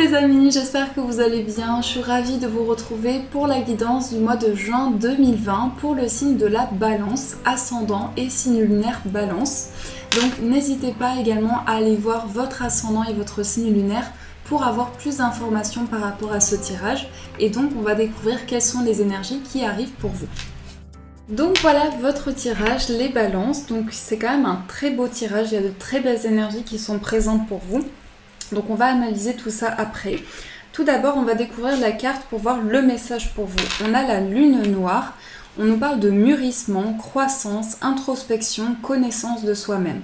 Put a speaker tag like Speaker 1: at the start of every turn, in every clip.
Speaker 1: les amis, j'espère que vous allez bien. Je suis ravie de vous retrouver pour la guidance du mois de juin 2020 pour le signe de la Balance, ascendant et signe lunaire Balance. Donc n'hésitez pas également à aller voir votre ascendant et votre signe lunaire pour avoir plus d'informations par rapport à ce tirage. Et donc on va découvrir quelles sont les énergies qui arrivent pour vous. Donc voilà votre tirage, les balances. Donc c'est quand même un très beau tirage, il y a de très belles énergies qui sont présentes pour vous. Donc on va analyser tout ça après. Tout d'abord, on va découvrir la carte pour voir le message pour vous. On a la lune noire, on nous parle de mûrissement, croissance, introspection, connaissance de soi-même.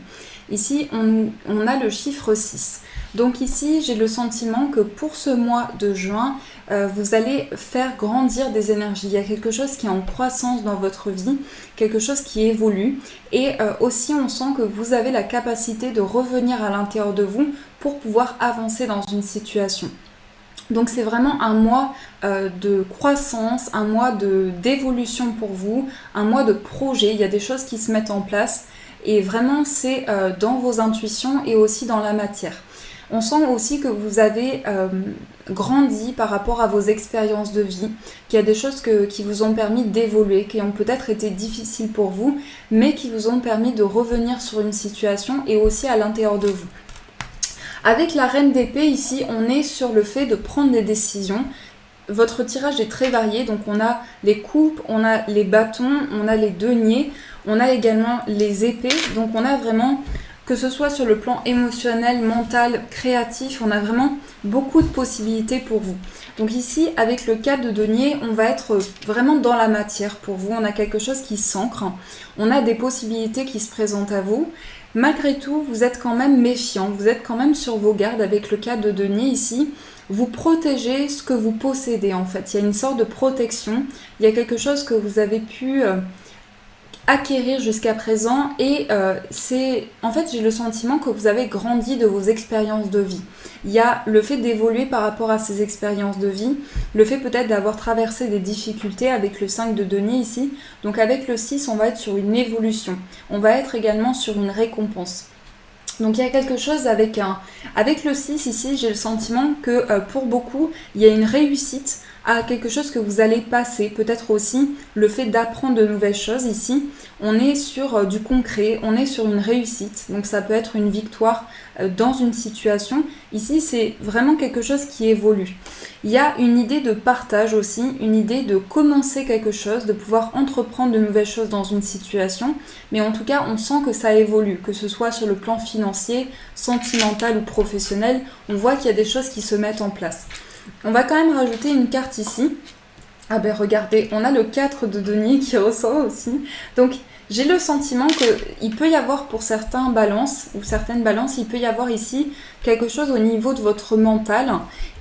Speaker 1: Ici, on a le chiffre 6. Donc ici, j'ai le sentiment que pour ce mois de juin, vous allez faire grandir des énergies. Il y a quelque chose qui est en croissance dans votre vie, quelque chose qui évolue. Et aussi, on sent que vous avez la capacité de revenir à l'intérieur de vous pour pouvoir avancer dans une situation. Donc c'est vraiment un mois de croissance, un mois d'évolution pour vous, un mois de projet. Il y a des choses qui se mettent en place et vraiment c'est dans vos intuitions et aussi dans la matière. On sent aussi que vous avez grandi par rapport à vos expériences de vie, qu'il y a des choses qui vous ont permis d'évoluer, qui ont peut-être été difficiles pour vous, mais qui vous ont permis de revenir sur une situation et aussi à l'intérieur de vous. Avec la reine d'épée ici, on est sur le fait de prendre des décisions. Votre tirage est très varié, donc on a les coupes, on a les bâtons, on a les deniers, on a également les épées. Donc on a vraiment, que ce soit sur le plan émotionnel, mental, créatif, on a vraiment beaucoup de possibilités pour vous. Donc ici, avec le 4 de denier, on va être vraiment dans la matière pour vous. On a quelque chose qui s'ancre, on a des possibilités qui se présentent à vous. Malgré tout, vous êtes quand même méfiant, vous êtes quand même sur vos gardes avec le 4 de denier ici. Vous protégez ce que vous possédez en fait. Il y a une sorte de protection, il y a quelque chose que vous avez pu acquérir jusqu'à présent et en fait j'ai le sentiment que vous avez grandi de vos expériences de vie. Il y a le fait d'évoluer par rapport à ces expériences de vie, le fait peut-être d'avoir traversé des difficultés avec le 5 de denier ici. Donc avec le 6 on va être sur une évolution, on va être également sur une récompense. Donc il y a quelque chose avec le 6 ici, j'ai le sentiment que pour beaucoup il y a une réussite à quelque chose que vous allez passer, peut-être aussi le fait d'apprendre de nouvelles choses ici. On est sur du concret, on est sur une réussite, donc ça peut être une victoire dans une situation. Ici c'est vraiment quelque chose qui évolue. Il y a une idée de partage aussi, une idée de commencer quelque chose, de pouvoir entreprendre de nouvelles choses dans une situation, mais en tout cas on sent que ça évolue, que ce soit sur le plan financier, sentimental ou professionnel, on voit qu'il y a des choses qui se mettent en place. On va quand même rajouter une carte ici. Ah ben regardez, on a le 4 de denier qui ressort aussi. Donc j'ai le sentiment qu'il peut y avoir pour certains balances, ou certaines balances, il peut y avoir ici quelque chose au niveau de votre mental.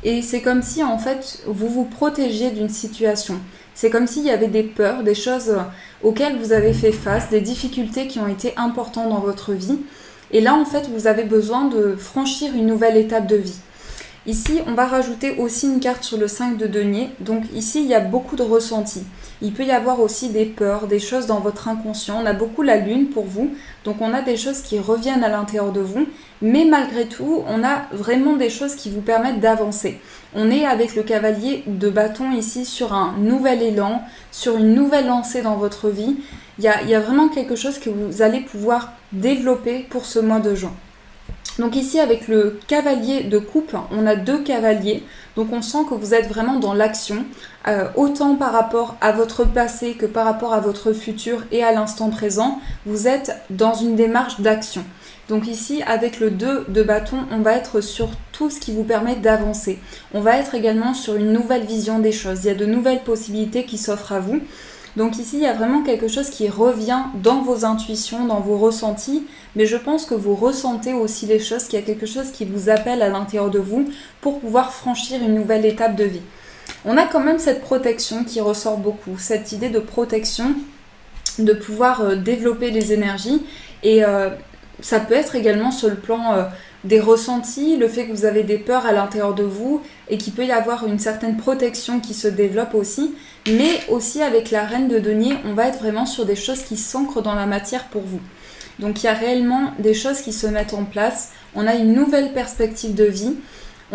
Speaker 1: Et c'est comme si en fait vous vous protégiez d'une situation. C'est comme s'il y avait des peurs, des choses auxquelles vous avez fait face, des difficultés qui ont été importantes dans votre vie. Et là en fait vous avez besoin de franchir une nouvelle étape de vie. Ici, on va rajouter aussi une carte sur le 5 de denier. Donc ici, il y a beaucoup de ressentis. Il peut y avoir aussi des peurs, des choses dans votre inconscient. On a beaucoup la lune pour vous. Donc on a des choses qui reviennent à l'intérieur de vous. Mais malgré tout, on a vraiment des choses qui vous permettent d'avancer. On est avec le cavalier de bâton ici sur un nouvel élan, sur une nouvelle lancée dans votre vie. Il y a vraiment quelque chose que vous allez pouvoir développer pour ce mois de juin. Donc ici avec le cavalier de coupe, on a 2 cavaliers, donc on sent que vous êtes vraiment dans l'action, autant par rapport à votre passé que par rapport à votre futur et à l'instant présent, vous êtes dans une démarche d'action. Donc ici avec le 2 de bâton, on va être sur tout ce qui vous permet d'avancer. On va être également sur une nouvelle vision des choses, il y a de nouvelles possibilités qui s'offrent à vous. Donc ici, il y a vraiment quelque chose qui revient dans vos intuitions, dans vos ressentis, mais je pense que vous ressentez aussi les choses, qu'il y a quelque chose qui vous appelle à l'intérieur de vous pour pouvoir franchir une nouvelle étape de vie. On a quand même cette protection qui ressort beaucoup, cette idée de protection, de pouvoir développer les énergies et ça peut être également sur le plan des ressentis, le fait que vous avez des peurs à l'intérieur de vous et qu'il peut y avoir une certaine protection qui se développe aussi, mais aussi avec la reine de denier, on va être vraiment sur des choses qui s'ancrent dans la matière pour vous. Donc il y a réellement des choses qui se mettent en place, on a une nouvelle perspective de vie,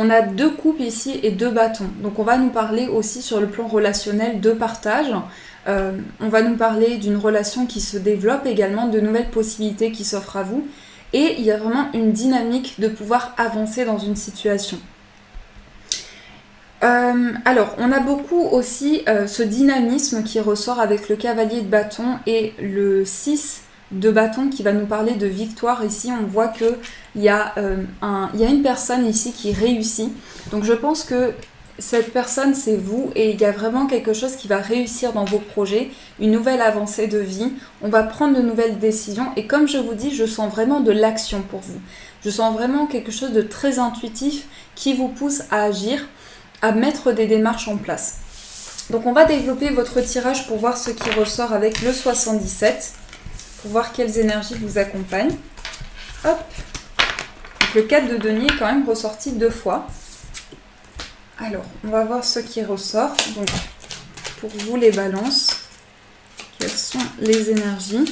Speaker 1: On a 2 coupes ici et 2 bâtons. Donc on va nous parler aussi sur le plan relationnel de partage. On va nous parler d'une relation qui se développe également, de nouvelles possibilités qui s'offrent à vous. Et il y a vraiment une dynamique de pouvoir avancer dans une situation. Alors, on a beaucoup aussi ce dynamisme qui ressort avec le cavalier de bâton et le 6 de bâton qui va nous parler de victoire. Ici, on voit qu'il y a une personne ici qui réussit. Donc, je pense que cette personne, c'est vous et il y a vraiment quelque chose qui va réussir dans vos projets, une nouvelle avancée de vie. On va prendre de nouvelles décisions et comme je vous dis, je sens vraiment de l'action pour vous. Je sens vraiment quelque chose de très intuitif qui vous pousse à agir, à mettre des démarches en place. Donc on va développer votre tirage pour voir ce qui ressort avec le 77, pour voir quelles énergies vous accompagnent. Hop. Donc le 4 de denier est quand même ressorti 2 fois. Alors, on va voir ce qui ressort. Donc, pour vous les balances, quelles sont les énergies ?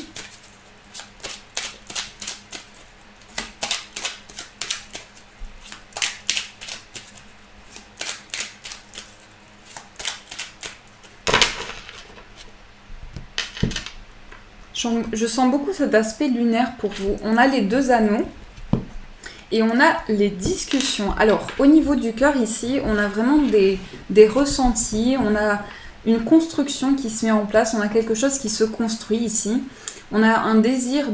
Speaker 1: Je sens beaucoup cet aspect lunaire pour vous. On a les 2 anneaux et on a les discussions. Alors, au niveau du cœur ici, on a vraiment des ressentis, on a une construction qui se met en place, on a quelque chose qui se construit ici. On a un désir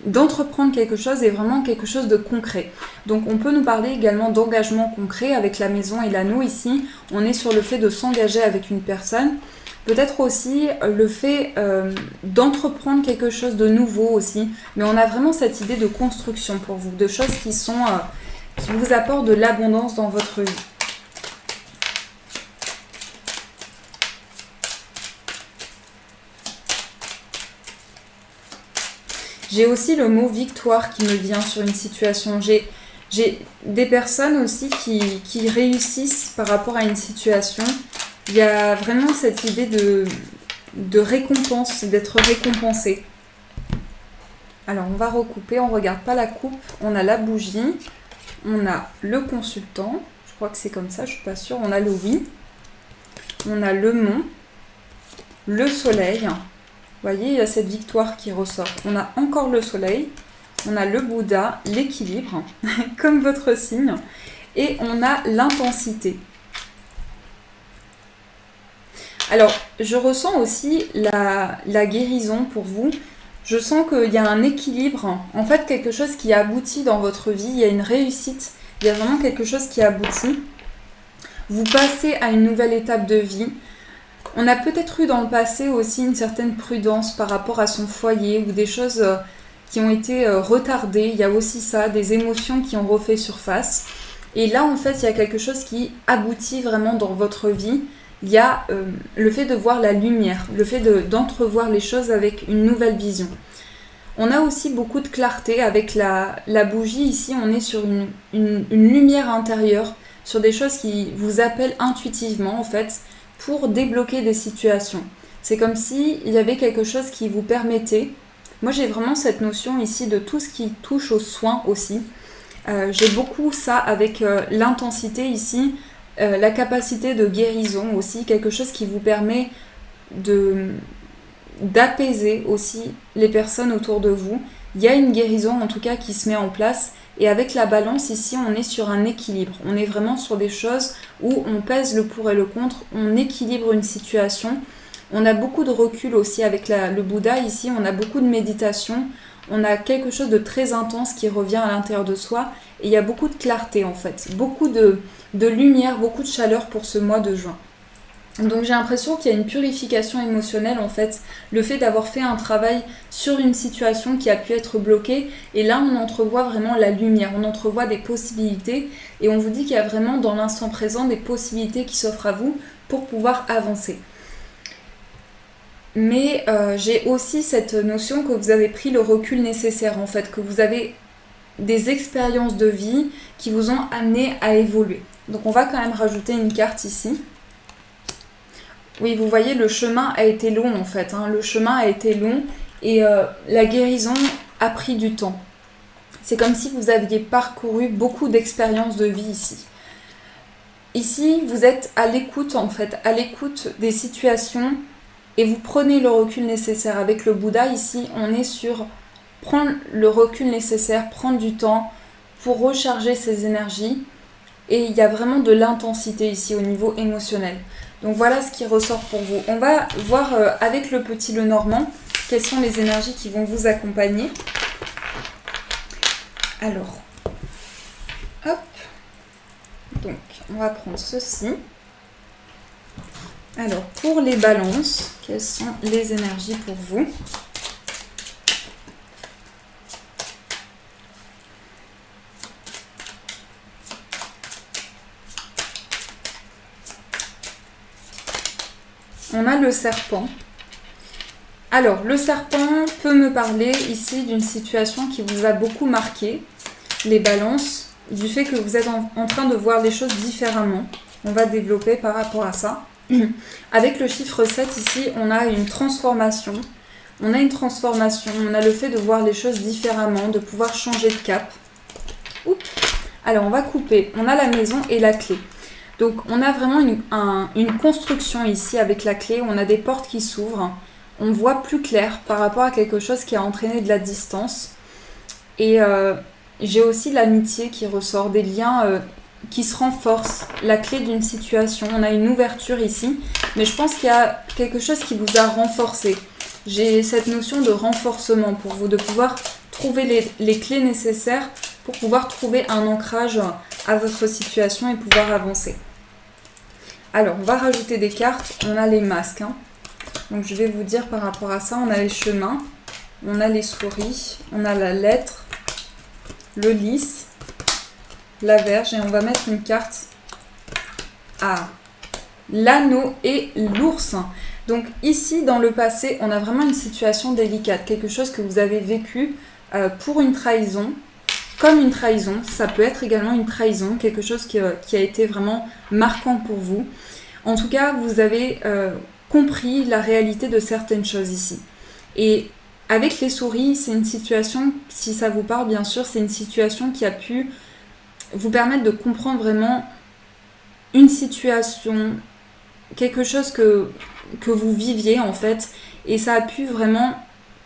Speaker 1: d'entreprendre quelque chose et vraiment quelque chose de concret. Donc on peut nous parler également d'engagement concret avec la maison et l'anneau ici. On est sur le fait de s'engager avec une personne. Peut-être aussi le fait d'entreprendre quelque chose de nouveau aussi. Mais on a vraiment cette idée de construction pour vous, de choses qui vous apportent de l'abondance dans votre vie. J'ai aussi le mot victoire qui me vient sur une situation. J'ai des personnes aussi qui réussissent par rapport à une situation. Il y a vraiment cette idée de récompense, d'être récompensé. Alors, on va recouper, on ne regarde pas la coupe. On a la bougie, on a le consultant. Je crois que c'est comme ça, je ne suis pas sûre. On a le oui, on a le mont, le soleil. Vous voyez, il y a cette victoire qui ressort. On a encore le soleil, on a le Bouddha, l'équilibre, comme votre signe. Et on a l'intensité. Alors, je ressens aussi la guérison pour vous. Je sens qu'il y a un équilibre, en fait quelque chose qui aboutit dans votre vie, il y a une réussite, il y a vraiment quelque chose qui aboutit. Vous passez à une nouvelle étape de vie. On a peut-être eu dans le passé aussi une certaine prudence par rapport à son foyer ou des choses qui ont été retardées. Il y a aussi ça, des émotions qui ont refait surface. Et là, en fait, il y a quelque chose qui aboutit vraiment dans votre vie. Il y a le fait de voir la lumière, le fait d'entrevoir les choses avec une nouvelle vision. On a aussi beaucoup de clarté avec la bougie. Ici, on est sur une lumière intérieure, sur des choses qui vous appellent intuitivement, en fait, pour débloquer des situations. C'est comme s'il y avait quelque chose qui vous permettait. Moi, j'ai vraiment cette notion ici de tout ce qui touche aux soins aussi. J'ai beaucoup ça avec l'intensité ici. La capacité de guérison aussi, quelque chose qui vous permet d'apaiser aussi les personnes autour de vous. Il y a une guérison en tout cas qui se met en place et avec la balance ici on est sur un équilibre. On est vraiment sur des choses où on pèse le pour et le contre, on équilibre une situation. On a beaucoup de recul aussi avec le Bouddha ici, on a beaucoup de méditation. On a quelque chose de très intense qui revient à l'intérieur de soi et il y a beaucoup de clarté en fait, beaucoup de lumière, beaucoup de chaleur pour ce mois de juin. Donc j'ai l'impression qu'il y a une purification émotionnelle en fait, le fait d'avoir fait un travail sur une situation qui a pu être bloquée et là on entrevoit vraiment la lumière, on entrevoit des possibilités et on vous dit qu'il y a vraiment dans l'instant présent des possibilités qui s'offrent à vous pour pouvoir avancer. Mais j'ai aussi cette notion que vous avez pris le recul nécessaire en fait, que vous avez des expériences de vie qui vous ont amené à évoluer. Donc on va quand même rajouter une carte ici. Oui, vous voyez, le chemin a été long en fait, hein. Le chemin a été long et la guérison a pris du temps. C'est comme si vous aviez parcouru beaucoup d'expériences de vie ici. ici, vous êtes à l'écoute en fait, à l'écoute des situations et vous prenez le recul nécessaire. Avec le Bouddha, ici, on est sur prendre le recul nécessaire, prendre du temps pour recharger ses énergies. Et il y a vraiment de l'intensité ici au niveau émotionnel. Donc voilà ce qui ressort pour vous. On va voir avec le petit Lenormand quelles sont les énergies qui vont vous accompagner. Alors, hop. Donc, on va prendre ceci. Alors, pour les balances, quelles sont les énergies pour vous ? On a le serpent. Alors, le serpent peut me parler ici d'une situation qui vous a beaucoup marqué, les balances, du fait que vous êtes en train de voir les choses différemment. On va développer par rapport à ça. Avec le chiffre 7 ici, on a une transformation. On a une transformation, on a le fait de voir les choses différemment, de pouvoir changer de cap. Oups. Alors, on va couper. On a la maison et la clé. Donc, on a vraiment une construction ici avec la clé. On a des portes qui s'ouvrent. On voit plus clair par rapport à quelque chose qui a entraîné de la distance. Et j'ai aussi l'amitié qui ressort, des liens qui se renforcent. La clé d'une situation. On a une ouverture ici. Mais je pense qu'il y a quelque chose qui vous a renforcé. J'ai cette notion de renforcement pour vous, de pouvoir trouver les clés nécessaires pour pouvoir trouver un ancrage à votre situation et pouvoir avancer. Alors, on va rajouter des cartes. On a les masques. Donc, je vais vous dire par rapport à ça. On a les chemins. On a les souris. On a la lettre. Le lys. La verge. Et on va mettre une carte à l'anneau et l'ours. Donc, ici, dans le passé, on a vraiment une situation délicate. Quelque chose que vous avez vécu pour une trahison. Comme une trahison, ça peut être également une trahison, quelque chose qui a été vraiment marquant pour vous. En tout cas, vous avez compris la réalité de certaines choses ici. Et avec les souris, c'est une situation, si ça vous parle bien sûr, c'est une situation qui a pu vous permettre de comprendre vraiment une situation, quelque chose que vous viviez en fait, et ça a pu vraiment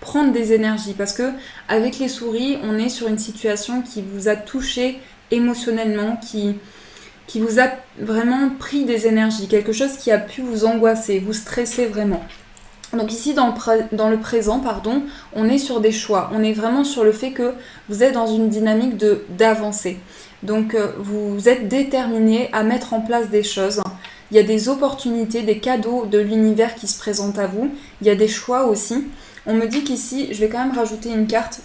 Speaker 1: prendre des énergies parce que avec les souris, on est sur une situation qui vous a touché émotionnellement, qui vous a vraiment pris des énergies, quelque chose qui a pu vous angoisser, vous stresser vraiment. Donc ici, dans le présent, on est sur des choix. On est vraiment sur le fait que vous êtes dans une dynamique d'avancer. Donc vous êtes déterminé à mettre en place des choses. Il y a des opportunités, des cadeaux de l'univers qui se présentent à vous. Il y a des choix aussi. On me dit qu'ici, je vais quand même rajouter une carte.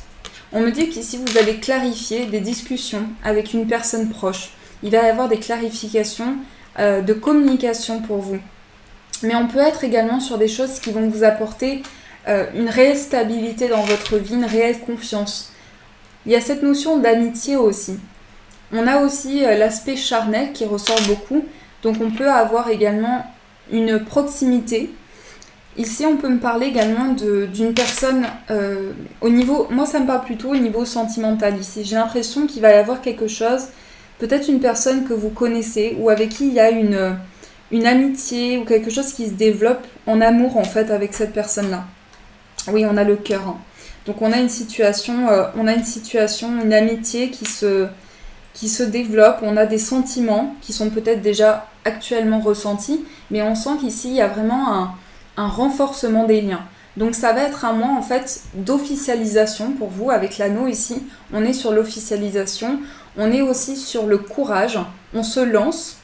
Speaker 1: On me dit qu'ici, vous allez clarifier des discussions avec une personne proche. Il va y avoir des clarifications de communication pour vous. Mais on peut être également sur des choses qui vont vous apporter une réelle stabilité dans votre vie, une réelle confiance. Il y a cette notion d'amitié aussi. On a aussi l'aspect charnel qui ressort beaucoup. Donc on peut avoir également une proximité. Ici, on peut me parler également d'une personne au niveau... Moi, ça me parle plutôt au niveau sentimental ici. J'ai l'impression qu'il va y avoir quelque chose, peut-être une personne que vous connaissez ou avec qui il y a une amitié ou quelque chose qui se développe en amour, en fait, avec cette personne-là. Oui, on a le cœur. Donc, on a une situation, une amitié qui se développe. On a des sentiments qui sont peut-être déjà actuellement ressentis, mais on sent qu'ici, il y a vraiment un renforcement des liens. Donc ça va être un mois en fait d'officialisation pour vous avec l'anneau ici. On est sur l'officialisation, on est aussi sur le courage, on se lance.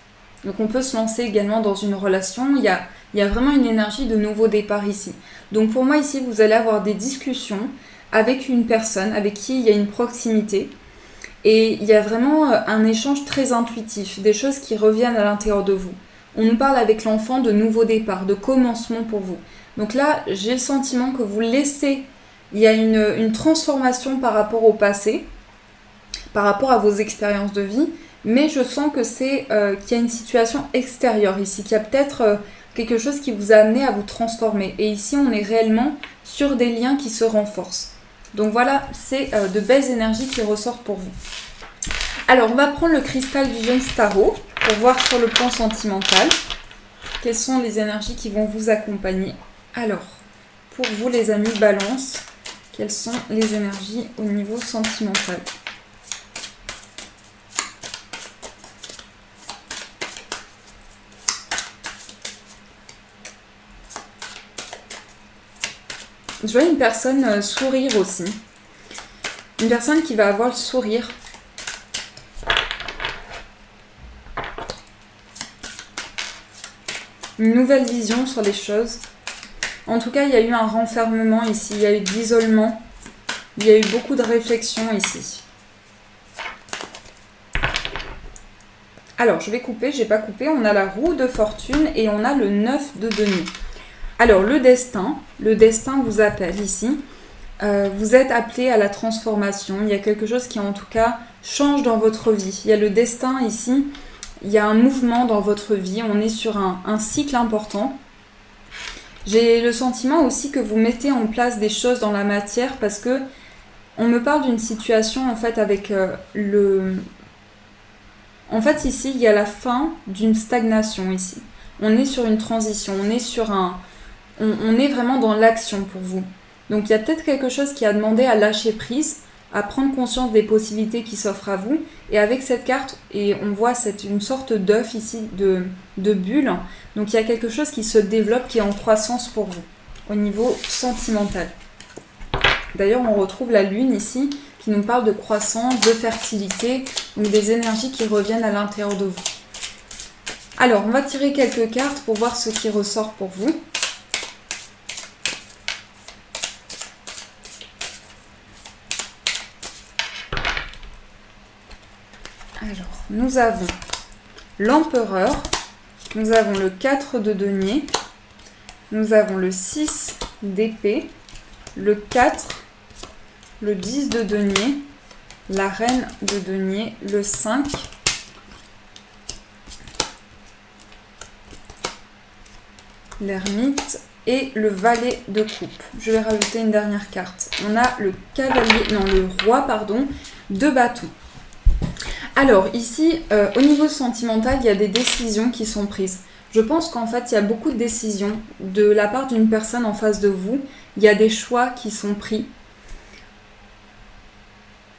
Speaker 1: Donc on peut se lancer également dans une relation. Il y a vraiment une énergie de nouveau départ ici. Donc pour moi ici, vous allez avoir des discussions avec une personne avec qui il y a une proximité. Et il y a vraiment un échange très intuitif, des choses qui reviennent à l'intérieur de vous. On nous parle avec l'enfant de nouveau départ, de commencement pour vous. Donc là, j'ai le sentiment que vous laissez, il y a une transformation par rapport au passé, par rapport à vos expériences de vie, mais je sens que qu'il y a une situation extérieure ici, qu'il y a peut-être quelque chose qui vous a amené à vous transformer. Et ici, on est réellement sur des liens qui se renforcent. Donc voilà, c'est de belles énergies qui ressortent pour vous. Alors, on va prendre le cristal Vision Starro. pour voir sur le plan sentimental quelles sont les énergies qui vont vous accompagner. Alors, pour vous les amis Balance, quelles sont les énergies au niveau sentimental? Je vois une personne sourire aussi. Une personne qui va avoir le sourire. Une nouvelle vision sur les choses. En tout cas, il y a eu un renfermement ici. Il y a eu de l'isolement. Il y a eu beaucoup de réflexion ici. Alors, je vais couper. J'ai pas coupé. On a la roue de fortune et on a le 9 de denier. Alors, le destin vous appelle ici. Vous êtes appelé à la transformation. Il y a quelque chose qui, en tout cas, change dans votre vie. Il y a le destin ici. Il y a un mouvement dans votre vie. On est sur un cycle important. J'ai le sentiment aussi que vous mettez en place des choses dans la matière parce que on me parle d'une situation, en fait, avec En fait, ici, il y a la fin d'une stagnation, ici. On est sur une transition. On est sur on est vraiment dans l'action pour vous. Donc il y a peut-être quelque chose qui a demandé à lâcher prise, à prendre conscience des possibilités qui s'offrent à vous. Et avec cette carte, et on voit une sorte d'œuf ici, de bulle. Donc il y a quelque chose qui se développe, qui est en croissance pour vous, au niveau sentimental. D'ailleurs, on retrouve la lune ici, qui nous parle de croissance, de fertilité, donc des énergies qui reviennent à l'intérieur de vous. Alors, on va tirer quelques cartes pour voir ce qui ressort pour vous. Alors, nous avons l'empereur, nous avons le 4 de denier, nous avons le 6 d'épée, le 4, le 10 de denier, la reine de denier, le 5, l'ermite et le valet de coupe. Je vais rajouter une dernière carte. On a le le roi, de bâton. Alors ici, au niveau sentimental, il y a des décisions qui sont prises. Je pense qu'en fait, il y a beaucoup de décisions de la part d'une personne en face de vous. Il y a des choix qui sont pris.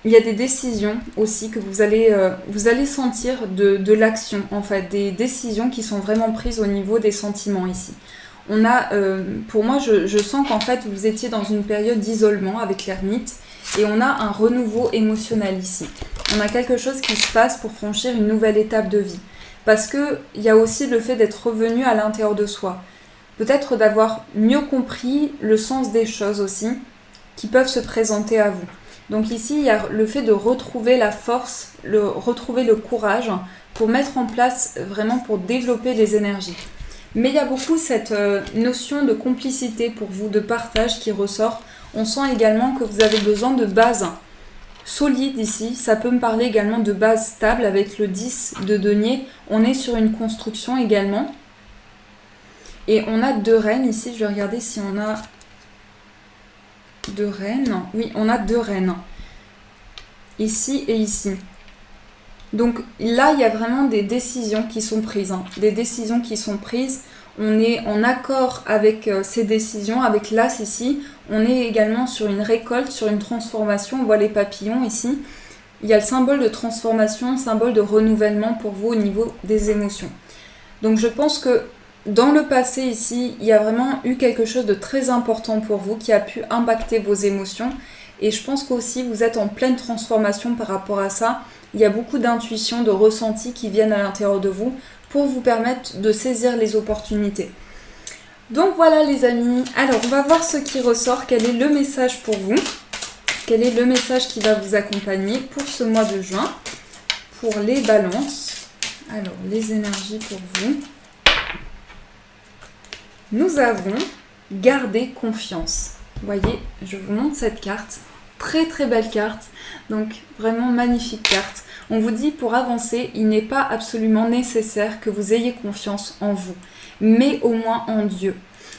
Speaker 1: Il y a des décisions aussi que vous allez sentir de l'action, en fait. Des décisions qui sont vraiment prises au niveau des sentiments ici. On a, pour moi, je sens qu'en fait, vous étiez dans une période d'isolement avec l'ermite. Et on a un renouveau émotionnel ici. On a quelque chose qui se passe pour franchir une nouvelle étape de vie. Parce qu'il y a aussi le fait d'être revenu à l'intérieur de soi. Peut-être d'avoir mieux compris le sens des choses aussi qui peuvent se présenter à vous. Donc ici, il y a le fait de retrouver la force, retrouver le courage pour mettre en place, vraiment pour développer les énergies. Mais il y a beaucoup cette notion de complicité pour vous, de partage qui ressort. On sent également que vous avez besoin de bases solides ici. Ça peut me parler également de bases stables avec le 10 de denier. On est sur une construction également. Et on a 2 reines ici. Je vais regarder si on a 2 reines. Oui, on a 2 reines. Ici et ici. Donc là, il y a vraiment des décisions qui sont prises. Des décisions qui sont prises. On est en accord avec ces décisions, avec l'as ici. On est également sur une récolte, sur une transformation. On voit les papillons ici. Il y a le symbole de transformation, symbole de renouvellement pour vous au niveau des émotions. Donc je pense que dans le passé ici, il y a vraiment eu quelque chose de très important pour vous qui a pu impacter vos émotions. Et je pense qu'aussi vous êtes en pleine transformation par rapport à ça. Il y a beaucoup d'intuitions, de ressentis qui viennent à l'intérieur de vous pour vous permettre de saisir les opportunités. Donc voilà les amis, alors on va voir ce qui ressort, quel est le message pour vous, quel est le message qui va vous accompagner pour ce mois de juin, pour les balances. Alors les énergies pour vous. Nous avons gardé confiance. Vous voyez, je vous montre cette carte, très très belle carte, donc vraiment magnifique carte. On vous dit pour avancer, il n'est pas absolument nécessaire que vous ayez confiance en vous, mais au moins en Dieu,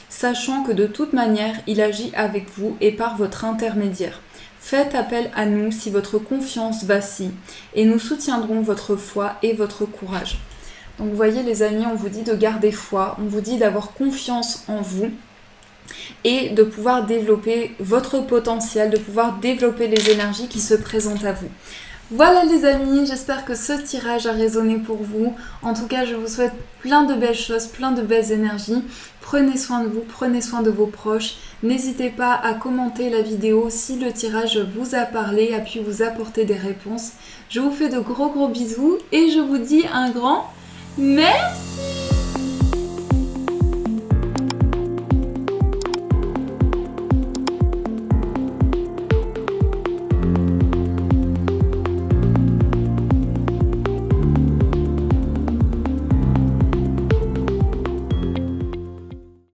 Speaker 1: sachant que de toute manière, il agit avec vous et par votre intermédiaire. Faites appel à nous si votre confiance vacille et nous soutiendrons votre foi et votre courage. Donc vous voyez les amis, on vous dit de garder foi, on vous dit d'avoir confiance en vous et de pouvoir développer votre potentiel, de pouvoir développer les énergies qui se présentent à vous. Voilà les amis, j'espère que ce tirage a résonné pour vous. En tout cas, je vous souhaite plein de belles choses, plein de belles énergies. Prenez soin de vous, prenez soin de vos proches. N'hésitez pas à commenter la vidéo si le tirage vous a parlé, a pu vous apporter des réponses. Je vous fais de gros bisous et je vous dis un grand merci.